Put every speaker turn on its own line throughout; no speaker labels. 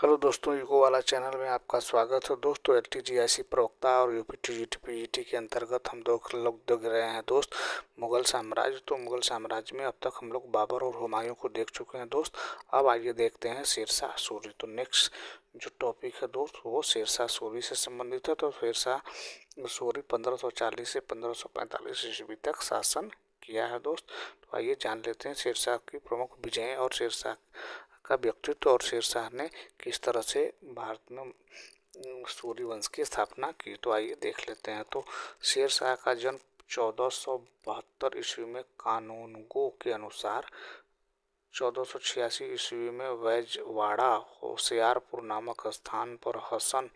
Hello दोस्तों, ego वाला channel में आपका स्वागत है। दोस्तों, एलटीजीआईसी प्रवक्ता और यूपीटीजीटी पीजीटी के अंतर्गत हम दो लोग देख रहे हैं दोस्त मुगल साम्राज्य। तो मुगल साम्राज्य में अब तक हम लोग बाबर और हुमायूं को देख चुके हैं दोस्त। अब आइए देखते हैं शेरशाह सूरी। तो नेक्स्ट जो टॉपिक है दोस्त वो शेरशाह सूरी से संबंधित है। तो शेरशाह सूरी 1540 से 1545 ईस्वी तक शासन किया है दोस्त। तो आइए जान लेते हैं शेरशाह की प्रमुख विजय और शेरशाह का व्यक्तित्व और शेरशाह ने किस तरह से भारत में सूर्य वंश की स्थापना की। तो आइए देख लेते हैं। तो शेरशाह का जन्म 1472 ईस्वी में कानूनगो के अनुसार 1486 ईस्वी में वैजवाड़ा होशियारपुर नामक स्थान पर हसन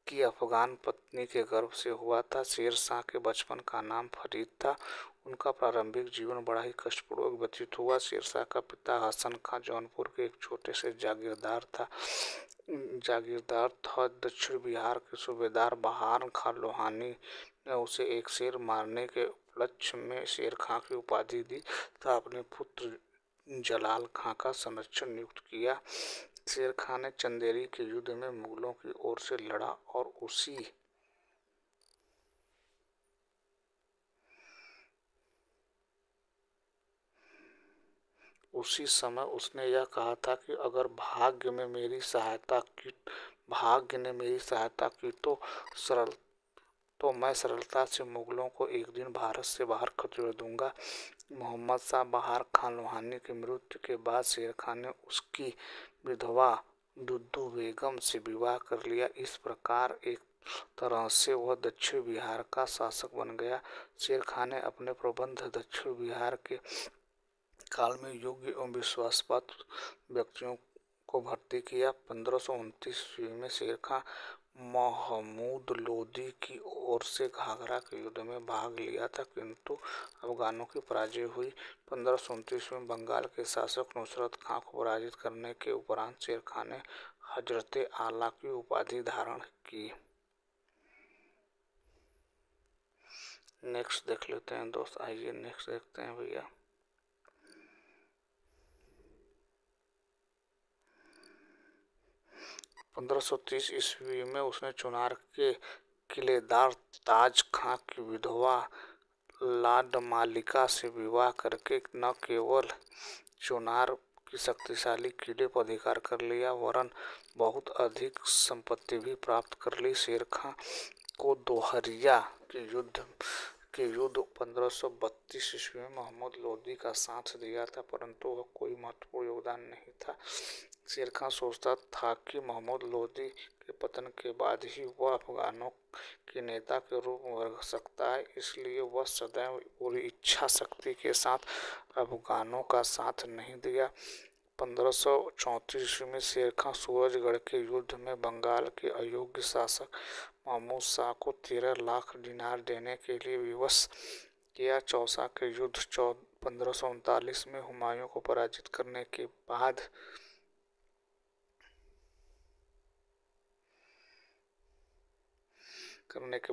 की अफगान पत्नी के गर्भ से हुआ था। शेरशाह के बचपन का नाम फरीद था। उनका प्रारंभिक जीवन बड़ा ही कष्टपूर्वक व्यतीत हुआ। शेरशाह का पिता हसन खां जौनपुर के एक छोटे से जागीरदार था। दक्षिण बिहार के सूबेदार बहार खां लोहानी ने उसे एक शेर मारने के उपलक्ष्य में शेर खां की उपाधि दी तथा अपने पुत्र जलाल खां का संरक्षण नियुक्त किया। शेर खां ने चंदेरी के युद्ध में मुगलों की ओर से लड़ा और उसी समय उसने यह कहा था कि अगर भाग्य ने मेरी सहायता की तो मैं सरलता से मुगलों को एक दिन भारत से बाहर खदेड़ दूंगा। मोहम्मद शाह बहार खान लोहानी की मृत्यु के बाद शेर खान ने उसकी विधवा दुद्दू बेगम से विवाह कर लिया। इस प्रकार एक तरह से वह दक्षिण बिहार का शासक बन गया। शेर खान ने अपने प्रबंध दक्षिण बिहार के काल में योग्य एवं विश्वासपात्र व्यक्तियों को भर्ती किया। 1529 ईस्वी में शेर खां महमूद लोदी की ओर से घाघरा के युद्ध में भाग लिया था, किंतु अफगानों की पराजय हुई। 1529 में बंगाल के शासक नुसरत खां को पराजित करने के उपरांत शेर खां ने हजरते आला की उपाधि धारण की। नेक्स्ट देख लेते हैं दोस्त। आइए नेक्स्ट देखते हैं भैया। 1530 ईस्वी में उसने चुनार के किलेदार ताज खां की विधवा लाडमालिका से विवाह करके न केवल चुनार की शक्तिशाली किले पर अधिकार कर लिया वरन बहुत अधिक संपत्ति भी प्राप्त कर ली। शेर खां को दोहरिया के युद्ध 1532 ईस्वी में मोहम्मद लोदी का साथ दिया था, परंतु वह कोई महत्वपूर्ण योगदान नहीं था। शेर खां सोचता था कि मोहम्मद लोदी के पतन के बाद ही वह अफगानों के नेता के रूप में उभर सकता है, इसलिए वह सदैव पूरी इच्छा शक्ति के साथ अफगानों का साथ नहीं दिया। 1534 ईस्वी में शेर खां सूरजगढ़ के युद्ध में बंगाल के अयोग्य शासक महमूद शाह को 13 लाख दिनार देने के लिए विवश किया। चौसा के युद्ध 1539 में हुमायूं को पराजित करने के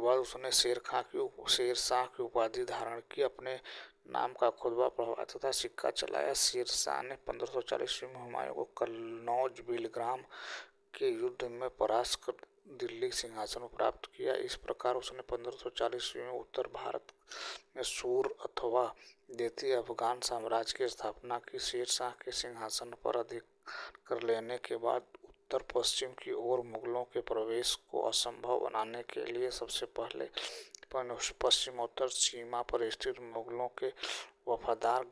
बाद उसने शेरशाह की उपाधि धारण की, अपने नाम का खुतबा पढ़वाया तथा सिक्का चलाया। शेरशाह ने 1540 ईस्वी में हुमायूं को कन्नौज बिलग्राम के युद्ध में परास्त कर दिल्ली सिंहासन प्राप्त किया। इस प्रकार उसने 1540 ईस्वी में उत्तर भारत में सूर अथवा देती अफगान साम्राज्य की स्थापना की। शेरशाह के सिंहासन पर अधिकार कर लेने के बाद उत्तर पश्चिम की ओर मुगलों के प्रवेश को असंभव बनाने के लिए सबसे पहले पश्चिमोत्तर सीमा पर स्थित मुगलों के वफादार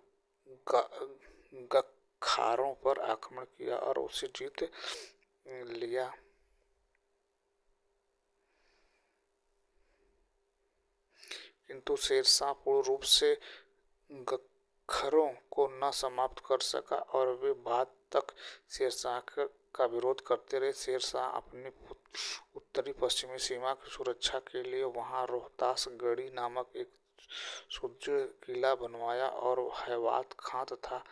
गख्खारों पर आक्रमण किया और उसे जीत लिया। किंतु शेरशाह पूर्ण रूप से गख्खरों को न समाप्त कर सका और वे बाद तक शेरशाह का विरोध करते रहे। शेरशाह अपनी उत्तरी पश्चिमी सीमा की सुरक्षा के लिए वहां रोहतास गढ़ी नामक एक सुदृढ़ किला बनवाया और हैवात खां तथा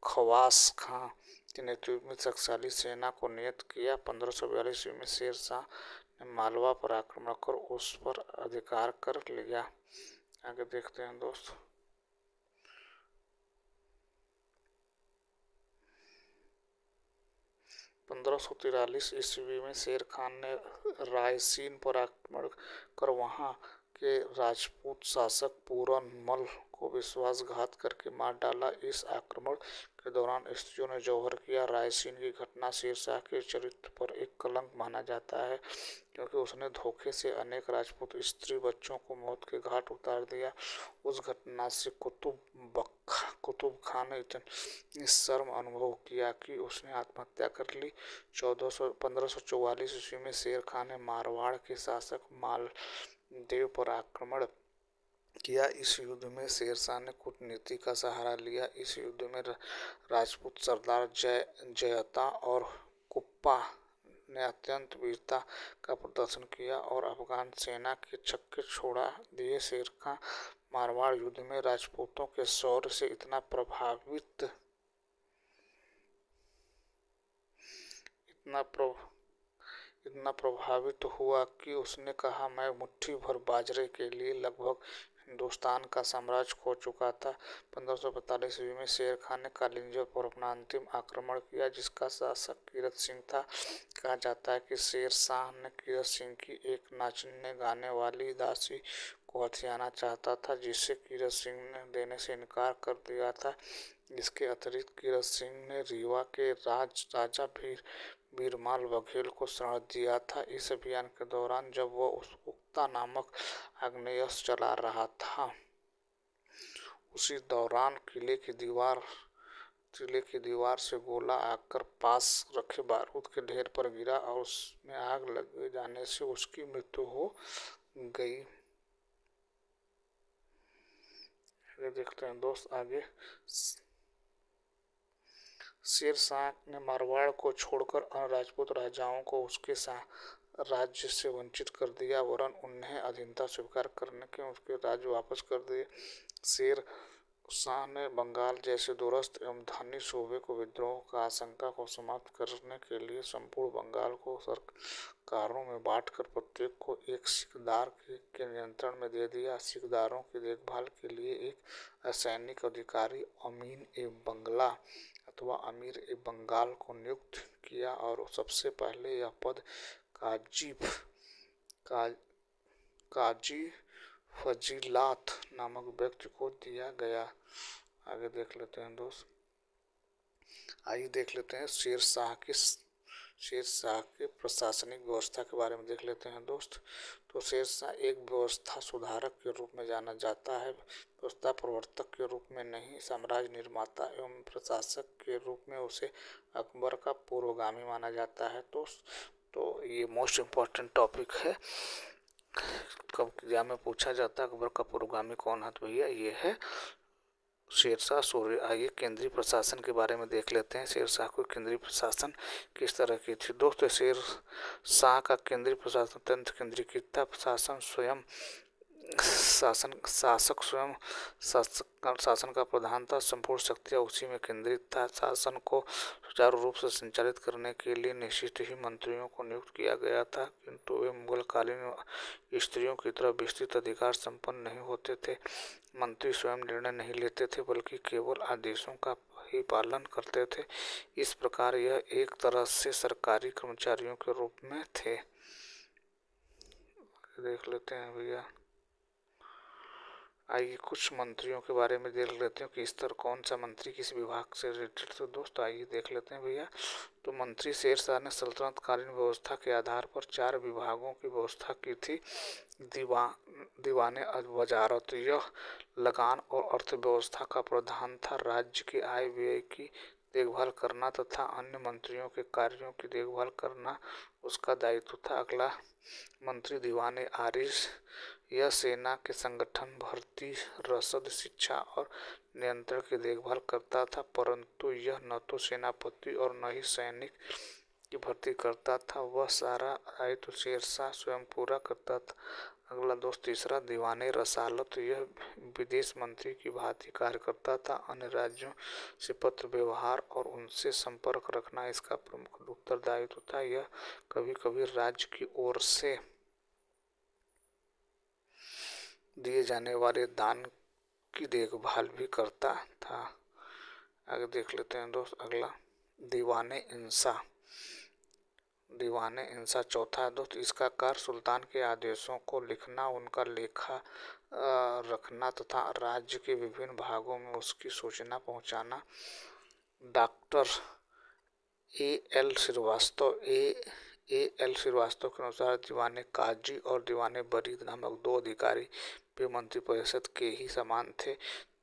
खवास खां के नेतृत्व में शक्तिशाली सेना को नियुक्त किया। 1542 ईस्वी में शेरशाह ने मालवा पर आक्रमण कर उस पर अधिकार कर लिया। आगे देखते हैं दोस्त। 1543 1543 ईस्वी में शेर खान ने रायसीन पर आक्रमण कर वहां के राजपूत शासक पूरन मल को विश्वासघात करके मार डाला। इस आक्रमण के दौरान स्त्रियों ने जौहर किया। रायसीन की घटना शेरशाह के चरित्र पर एक कलंक माना जाता है, क्योंकि उसने धोखे से अनेक राजपूत स्त्री बच्चों को मौत के घाट उतार दिया। उस घटना से कुतुब खान ने इतनी शर्म अनुभव किया कि उसने आत्महत्या कर ली। 1544 ईस्वी में शेर खान ने मारवाड़ के शासक मालदेव पर आक्रमण किया। इस युद्ध में शेरशाह ने कूटनीति का सहारा लिया। इस युद्ध में राजपूत सरदार जयता और कुप्पा ने अत्यंत वीरता का प्रदर्शन किया और अफगान सेना के छक्के छोड़ा दिए। शेर खान मारवाड़ युद्ध में राजपूतों के शौर्य से इतना प्रभावित हुआ कि उसने कहा, मैं मुट्ठी भर बाजरे के लिए लगभग हिंदुस्तान का साम्राज्य खो चुका था। 1545 ईस्वी में शेर खान ने कालिंजर पर अपना अंतिम आक्रमण किया, जिसका शासक कीरत सिंह था। कहा जाता है कि शेर शाह ने कीरत सिंह की एक नाचने गाने वाली दासी को हथियाना चाहता था, जिसे कीरत सिंह ने देने से इनकार कर दिया था। इसके अतिरिक्त कीरत सिंह ने रीवा के राजा बीरमाल बघेल को शरण दिया था। इस अभियान के दौरान जब वह उक्ता नामक आग्नेयास्त्र चला रहा था, उसी दौरान किले की दीवार से गोला आकर पास रखे बारूद के ढेर पर गिरा और उसमें आग लग जाने से उसकी मृत्यु हो गई। देखते हैं दोस्त आगे। शेर शाह ने मारवाड़ को छोड़कर अन्य राजपूत राजाओं को उसके राज्य से वंचित कर दिया, वरन उन्हें अधीनता स्वीकार करने के उसके राज्य वापस कर दिए। शेर शाह ने बंगाल जैसे दूरस्थ एवं धनी सूबे को विद्रोह का आशंका को समाप्त करने के लिए संपूर्ण बंगाल को सरकारों में बांटकर प्रत्येक को एक सिकदार के नियंत्रण में दे दिया। सिकदारों की देखभाल के लिए एक असैनिक अधिकारी अमीर-ए-बंगला अथवा अमीर-ए-बंगाल को नियुक्त किया और सबसे पहले यह पद काजी फजीलात नामक व्यक्ति को दिया गया। आगे देख लेते हैं दोस्त। आइए देख लेते हैं शेर शाह के प्रशासनिक व्यवस्था के बारे में देख लेते हैं दोस्त। तो शेर शाह एक व्यवस्था सुधारक के रूप में जाना जाता है, व्यवस्था प्रवर्तक के रूप में नहीं। साम्राज्य निर्माता एवं प्रशासक के रूप में उसे अकबर का पूर्वगामी माना जाता है। तो ये मोस्ट इम्पोर्टेंट टॉपिक है, कब एग्जाम में पूछा जाता है अकबर का पूर्वगामी कौन है, तो भैया ये है शेरशाह सूर्य। आइए केंद्रीय प्रशासन के बारे में देख लेते हैं। शेरशाह को केंद्रीय प्रशासन किस तरह की थी दोस्तों। शेर शाह का केंद्रीय प्रशासन तंत्र केंद्रीकृत था। शासन का प्रधान था। संपूर्ण शक्तियाँ उसी में केंद्रित था। शासन को सुचारू रूप से संचालित करने के लिए निश्चित ही मंत्रियों को नियुक्त किया गया था, किंतु वे मुगलकालीन स्त्रियों की तरह विस्तृत अधिकार संपन्न नहीं होते थे। मंत्री स्वयं निर्णय नहीं लेते थे, बल्कि केवल आदेशों का ही पालन करते थे। इस प्रकार यह एक तरह से सरकारी कर्मचारियों के रूप में थे। देख लेते हैं भैया। आइए कुछ मंत्रियों के बारे में देख लेते हैं कि इस तरह कौन सा मंत्री किस विभाग से रिलेटेड। तो दोस्तों आइए देख लेते हैं भैया। तो मंत्री शेर शाह ने सल्तनतकालीन व्यवस्था के आधार पर 4 विभागों की व्यवस्था की थी। दीवाने वजारत, यह लगान और अर्थव्यवस्था का प्रधान था। राज्य के आय व्यय की देखभाल करना तथा अन्य मंत्रियों के कार्यों की देखभाल करना उसका दायित्व था। अगला मंत्री दीवाने आरिज, यह सेना के संगठन, भर्ती, रसद, शिक्षा और नियंत्रण की देखभाल करता था, परंतु यह न तो सेनापति और न ही सैनिक की भर्ती करता था। वह सारा दायित्व शेर शाह स्वयं पूरा करता था। अगला दोस्त तीसरा दीवाने रसालत, यह विदेश मंत्री की भांति कार्य करता था। अन्य राज्यों से पत्र व्यवहार और उनसे संपर्क रखना इसका प्रमुख उत्तरदायित्व था। यह कभी कभी राज्य की ओर से दिए जाने वाले दान की देखभाल भी करता था। आगे देख लेते हैं दोस्त। अगला दीवाने इंसा, दीवाने इंसा। चौथा दोस्त, इसका कार्य सुल्तान के आदेशों को लिखना, उनका लेखा रखना तथा राज्य के विभिन्न भागों में उसकी सूचना पहुंचाना। डॉक्टर ए एल श्रीवास्तव के अनुसार दीवाने काजी और दीवाने बरीद नामक दो अधिकारी भी मंत्रिपरिषद के ही समान थे।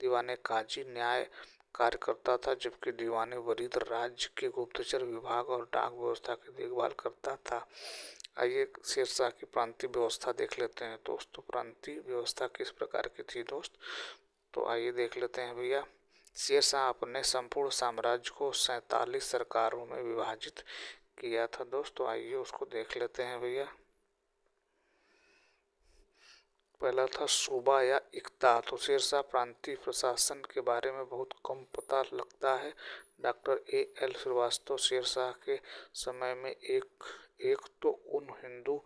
दीवाने काजी न्याय कार्य करता था, जबकि दीवाने वरीद राज्य के गुप्तचर विभाग और डाक व्यवस्था की देखभाल करता था। आइए शेरशाह की प्रांतीय व्यवस्था देख लेते हैं दोस्तों। प्रांतीय व्यवस्था किस प्रकार की थी दोस्त, तो आइए देख लेते हैं भैया। शेरशाह अपने संपूर्ण साम्राज्य को 47 सरकारों में विभाजित किया था दोस्तों। आइए उसको देख लेते हैं भैया। पहला था सूबा या इक्ता। तो शेरशाह प्रांतीय प्रशासन के बारे में बहुत कम पता लगता है। Doctor A L Srivastava Sher Shah के समय में एक तो उन हिंदू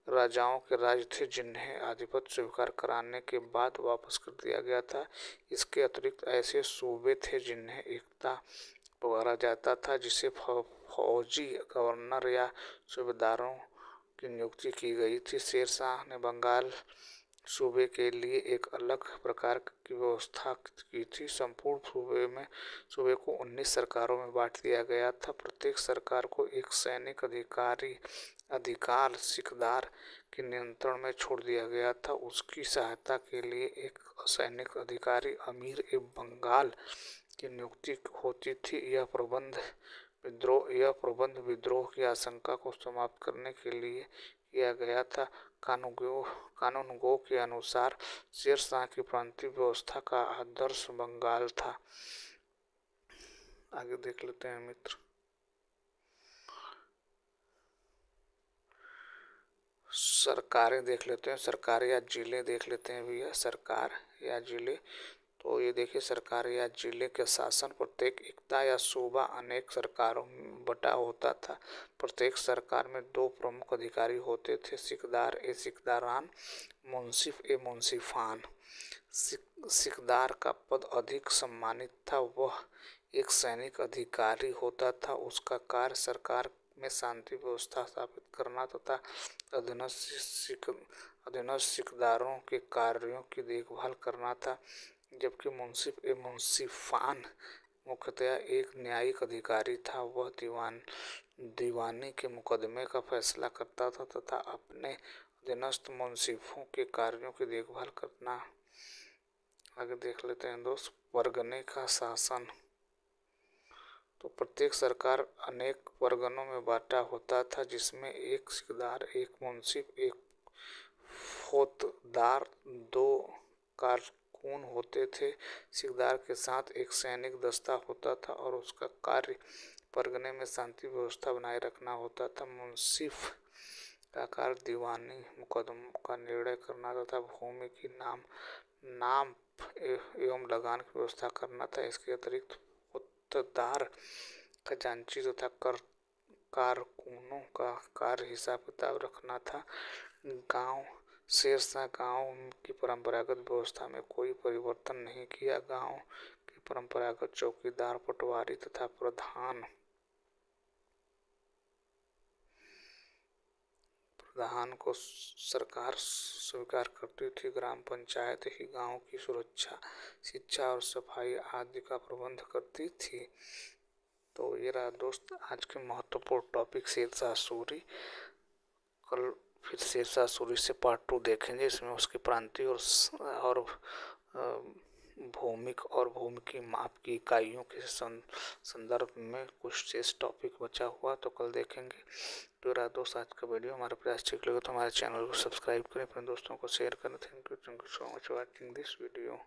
राजाओं के राज्य थे जिन्हें आधिपत्य स्वीकार कराने के बाद वापस कर दिया गया था। इसके अतिरिक्त ऐसे सूबे थे जिन्हें इक्ता पुकारा जाता था, जिसे फौजी गवर्नर या सूबेदारों की नियुक्ति की गई थी। शेरशाह ने बंगाल सूबे के लिए एक अलग प्रकार की व्यवस्था की थी। संपूर्ण सूबे को 19 सरकारों में बांट दिया गया था। प्रत्येक सरकार को एक सैनिक अधिकार सिकदार के नियंत्रण में छोड़ दिया गया था। उसकी सहायता के लिए एक सैनिक अधिकारी अमीर ए बंगाल की नियुक्ति होती थी। यह प्रबंध विद्रोह की आशंका को समाप्त करने के लिए किया गया था। कानूनगो के अनुसार शेरशाह की प्रांतीय व्यवस्था का आदर्श बंगाल था। आगे देख लेते हैं मित्र। सरकारें देख लेते हैं, सरकार या जिले देख लेते हैं भैया। सरकार या जिले, तो ये देखिए सरकार या जिले के शासन प्रत्येक इक्ता या सूबा अनेक सरकारों में बटा होता था। प्रत्येक सरकार में दो प्रमुख अधिकारी होते थे, सिकदार ए सिकदारान, मुंसिफ ए मुंसिफान। सिकदार का पद अधिक सम्मानित था। वह एक सैनिक अधिकारी होता था। उसका कार्य सरकार में शांति व्यवस्था स्थापित करना तथा अधीनस्थ सिकदारों के कार्यों की देखभाल करना था। जबकि मुंसिफ ए मुंसिफान मुख्यतया एक न्यायिक अधिकारी था। वह दीवानी के मुकदमे का फैसला करता था तथा अपने अधीनस्थ मुंसिफों के कार्यों की देखभाल करना। आगे देख लेते हैं दोस्त। परगने का शासन, तो प्रत्येक सरकार अनेक परगनों में बांटा होता था, जिसमें एक सिकदार, एक मुंसिफ, एक फौजदार, दो कारकुन होते थे। सिकदार के साथ एक सैनिक दस्ता होता था और उसका कार्य परगने में शांति व्यवस्था बनाए रखना होता था। मुंसिफ का कार्य दीवानी मुकदमों का निर्णय करना तथा भूमि की नाप एवं लगान की व्यवस्था करना था। इसके अतिरिक्त फौजदार खजांची तथा कारकुनों का कार्य हिसाब किताब रखना था। शेरशाह गांव की परंपरागत व्यवस्था में कोई परिवर्तन नहीं किया। गांव के परंपरागत चौकीदार, पटवारी तथा प्रधान को सरकार स्वीकार करती थी। ग्राम पंचायत ही गांव की सुरक्षा, शिक्षा और सफाई आदि का प्रबंध करती थी। तो ये रहा दोस्त आज के महत्वपूर्ण टॉपिक शेरशाह सूरी। कल फिर शेरशाह सूरी से पार्ट 2 देखेंगे। इसमें उसकी प्रांतीय और भौमिक और भूमि माप की इकाइयों के संदर्भ में कुछ शेष टॉपिक बचा हुआ, तो कल देखेंगे। तो रहा दोस्त आज का वीडियो। हमारा प्रयास ठीक लगे तो हमारे चैनल को सब्सक्राइब करें, अपने दोस्तों को शेयर करें। Thank you so much watching this video.